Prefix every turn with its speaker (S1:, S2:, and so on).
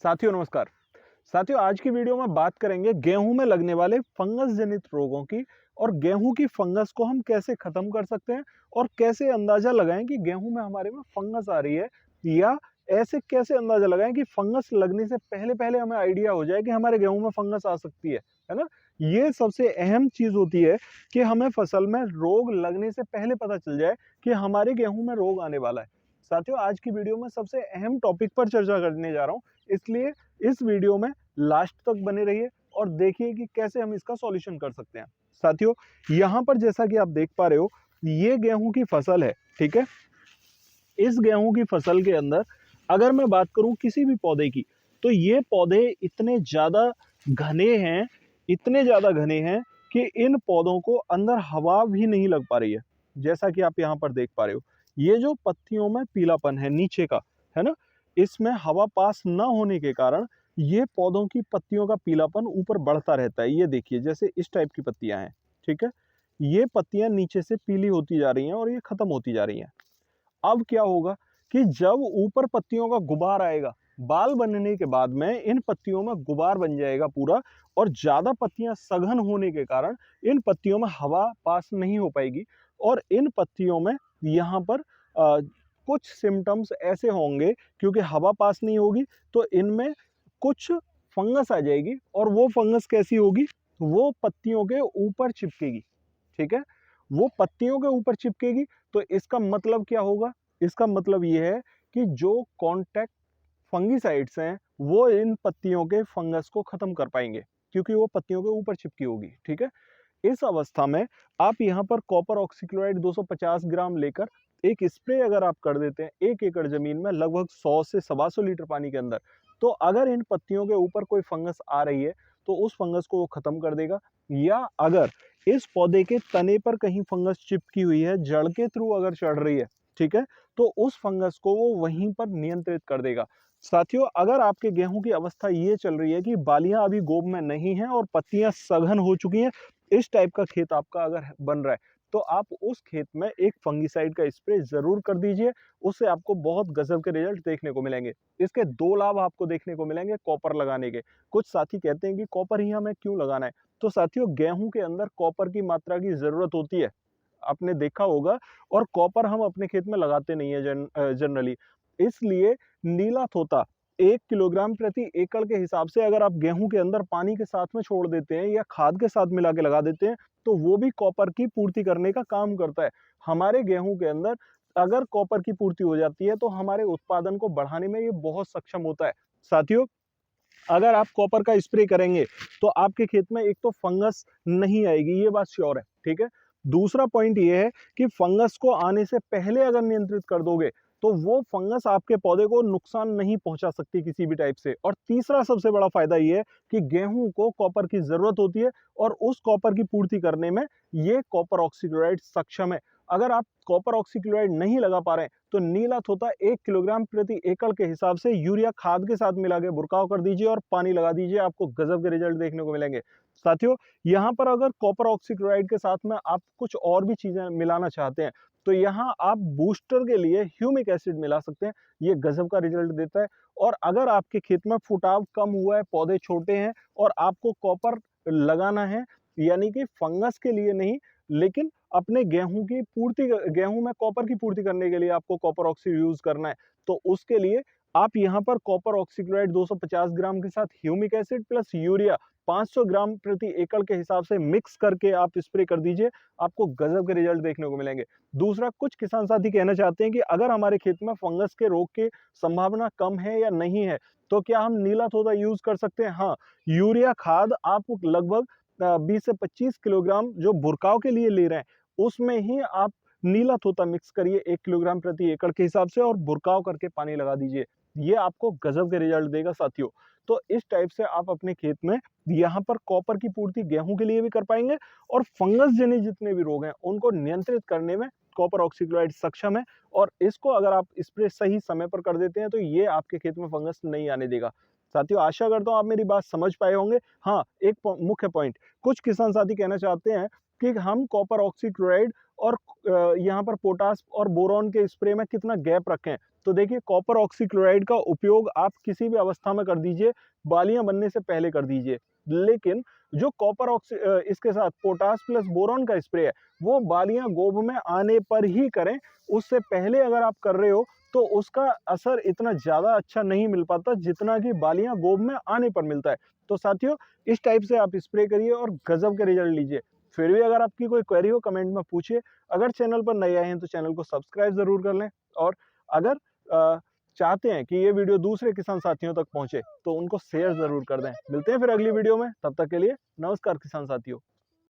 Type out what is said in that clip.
S1: साथियों नमस्कार। साथियों आज की वीडियो में बात करेंगे गेहूं में लगने वाले फंगस जनित रोगों की और गेहूं की फंगस को हम कैसे खत्म कर सकते हैं और कैसे अंदाजा लगाएं कि गेहूं में हमारे में फंगस आ रही है, या ऐसे कैसे अंदाजा लगाएं कि फंगस लगने से पहले पहले हमें आइडिया हो जाए कि हमारे गेहूं में फंगस आ सकती है ना। ये सबसे अहम चीज होती है कि हमें फसल में रोग लगने से पहले पता चल जाए कि हमारे गेहूं में रोग आने वाला है। साथियों आज की वीडियो में सबसे अहम टॉपिक पर चर्चा करने जा रहा हूं, इसलिए इस वीडियो में लास्ट तक बने रहिए और देखिए कि कैसे हम इसका सॉल्यूशन कर सकते हैं। साथियों यहाँ पर जैसा कि आप देख पा रहे हो, ये गेहूं की फसल है, ठीक है। इस गेहूं की फसल के अंदर अगर मैं बात करूं किसी भी पौधे की, तो ये पौधे इतने ज्यादा घने हैं, इतने ज्यादा घने हैं कि इन पौधों को अंदर हवा भी नहीं लग पा रही है। जैसा कि आप यहाँ पर देख पा रहे हो, ये जो पत्तियों में पीलापन है नीचे का, है ना, इसमें हवा पास ना होने के कारण ये पौधों की पत्तियों का पीलापन ऊपर बढ़ता रहता है। ये देखिए जैसे इस टाइप की पत्तियां हैं, ठीक है। ये पत्तियां नीचे से पीली होती जा रही हैं और ये खत्म होती जा रही हैं। अब क्या होगा कि जब ऊपर पत्तियों का गुबार आएगा, बाल बनने के बाद में इन पत्तियों में गुबार बन जाएगा पूरा, और ज्यादा पत्तियां सघन होने के कारण इन पत्तियों में हवा पास नहीं हो पाएगी और इन पत्तियों में यहाँ पर कुछ सिम्टम्स ऐसे होंगे, क्योंकि हवा पास नहीं होगी तो इनमें कुछ फंगस आ जाएगी। और वो फंगस कैसी होगी, वो पत्तियों के ऊपर चिपकेगी, ठीक है। वो पत्तियों के ऊपर चिपकेगी तो इसका मतलब क्या होगा, इसका मतलब ये है कि जो कॉन्टैक्ट फंगिसाइड्स हैं वो इन पत्तियों के फंगस को खत्म कर पाएंगे, क्योंकि वो पत्तियों के ऊपर चिपकी होगी, ठीक है। इस अवस्था में आप यहाँ पर कॉपर ऑक्सीक्लोराइड 250 ग्राम लेकर एक स्प्रे अगर आप कर देते हैं 1 एकड़ जमीन में लगभग 100 से 125 लीटर पानी के अंदर, तो अगर इन पत्तियों के ऊपर कोई फंगस आ रही है तो उस फंगस को वो खत्म कर देगा। या अगर इस पौधे के तने पर कहीं फंगस चिपकी हुई है, जड़ के थ्रू अगर चढ़ रही है, ठीक है, तो उस फंगस को वो वहीं पर नियंत्रित कर देगा। साथियों अगर आपके गेहूं की अवस्था ये चल रही है कि बालियां अभी गोब में नहीं हैं और पत्तियां सघन हो चुकी हैं, इस टाइप का खेत आपका अगर बन रहा है, तो आप उस खेत में एक फंगिसाइड का स्प्रे जरूर कर दीजिए। उससे आपको बहुत गजब के रिजल्ट देखने को मिलेंगे। इसके दो लाभ आपको देखने को मिलेंगे कॉपर लगाने के। कुछ साथी कहते हैं कि कॉपर ही हमें क्यों लगाना है, तो साथियों गेहूं के अंदर कॉपर की मात्रा की जरूरत होती है, आपने देखा होगा। और कॉपर हम अपने खेत में लगाते नहीं है जनरली, इसलिए नीला तोता 1 किलोग्राम प्रति एकड़ के हिसाब से अगर आप गेहूं के अंदर पानी के साथ में छोड़ देते हैं या खाद के साथ मिला के लगा देते हैं, तो वो भी कॉपर की पूर्ति करने का काम करता है। हमारे गेहूं के अंदर अगर कॉपर की पूर्ति हो जाती है तो हमारे उत्पादन को बढ़ाने में ये बहुत सक्षम होता है। साथियों अगर आप कॉपर का स्प्रे करेंगे तो आपके खेत में एक तो फंगस नहीं आएगी, ये बात श्योर है, ठीक है। दूसरा पॉइंट ये है कि फंगस को आने से पहले अगर नियंत्रित कर दोगे तो वो फंगस आपके पौधे को नुकसान नहीं पहुंचा सकती किसी भी टाइप से। और तीसरा सबसे बड़ा फायदा ये है कि गेहूं को कॉपर की जरूरत होती है और उस कॉपर की पूर्ति करने में ये कॉपर ऑक्सीक्लोराइड सक्षम है। अगर आप कॉपर ऑक्सीक्लोराइड नहीं लगा पा रहे हैं तो नीला तोता 1 किलोग्राम प्रति एकड़ के हिसाब से यूरिया खाद के साथ मिला के बुरकाव कर दीजिए और पानी लगा दीजिए, आपको गजब के रिजल्ट देखने को मिलेंगे। साथियों यहाँ पर अगर कॉपर ऑक्सीक्लोराइड के साथ में आप कुछ और भी चीजें मिलाना चाहते हैं तो यहाँ आप बूस्टर के लिए ह्यूमिक एसिड मिला सकते हैं, ये गजब का रिजल्ट देता है। और अगर आपके खेत में फुटाव कम हुआ है, पौधे छोटे हैं और आपको कॉपर लगाना है, यानी कि फंगस के लिए नहीं लेकिन अपने गेहूं की पूर्ति, गेहूं में कॉपर की पूर्ति करने के लिए आपको कॉपर ऑक्सी यूज करना है, तो उसके लिए आप यहाँ पर कॉपर ऑक्सीक्लोराइड 250 ग्राम के साथ ह्यूमिक एसिड प्लस यूरिया 500 ग्राम प्रति एकड़ के हिसाब से मिक्स करके आप स्प्रे कर दीजिए, आपको गजब के रिजल्ट देखने को मिलेंगे। दूसरा, कुछ किसान साथी कहना चाहते हैं कि अगर हमारे खेत में फंगस के रोग की संभावना कम है या नहीं है तो क्या हम नीला तोता यूज कर सकते हैं। हाँ, यूरिया खाद आप लगभग 20 से 25 किलोग्राम जो बुरकाव के लिए ले रहे हैं उसमें ही आप नीला तोता मिक्स करिए 1 किलोग्राम प्रति एकड़ के हिसाब से और बुरकाव करके पानी लगा दीजिए, ये आपको गजब के रिजल्ट देगा साथियों। तो इस टाइप से आप अपने खेत में यहाँ पर कॉपर की पूर्ति गेहूं के लिए भी कर पाएंगे और फंगस जनित जितने भी रोग हैं उनको नियंत्रित करने में कॉपर ऑक्सीक्लोराइड सक्षम है। और इसको अगर आप स्प्रे सही समय पर कर देते हैं तो ये आपके खेत में फंगस नहीं आने देगा। साथियों आशा करता हूं आप मेरी बात समझ पाए होंगे। हाँ, एक मुख्य पॉइंट, कुछ किसान साथी कहना चाहते हैं कि हम कॉपर ऑक्सीक्लोराइड और यहाँ पर पोटास और बोरॉन के स्प्रे में कितना गैप रखें, तो देखिए कॉपर ऑक्सीक्लोराइड का उपयोग आप किसी भी अवस्था में कर दीजिए, बालियां बनने से पहले कर दीजिए। लेकिन जो इसके साथ पोटास प्लस बोरॉन का स्प्रे है, वो बालियां गोब में आने पर ही करें। उससे पहले अगर आप कर रहे हो तो उसका असर इतना ज़्यादा अच्छा नहीं मिल पाता जितना कि बालियां गोब में आने पर मिलता है। तो साथियों, इस टाइप से आप स्प्रे करिए और गजब के रिजल्ट लीजिए। फिर भी अगर आपकी कोई क्वेरी हो कमेंट में पूछिए। अगर चैनल पर नए आए हैं तो चैनल को सब्सक्राइब ज़रूर कर लें, और अगर चाहते हैं कि ये वीडियो दूसरे किसान साथियों तक पहुंचे तो उनको शेयर ज़रूर कर दें। मिलते हैं फिर अगली वीडियो में, तब तक के लिए नमस्कार किसान साथियों।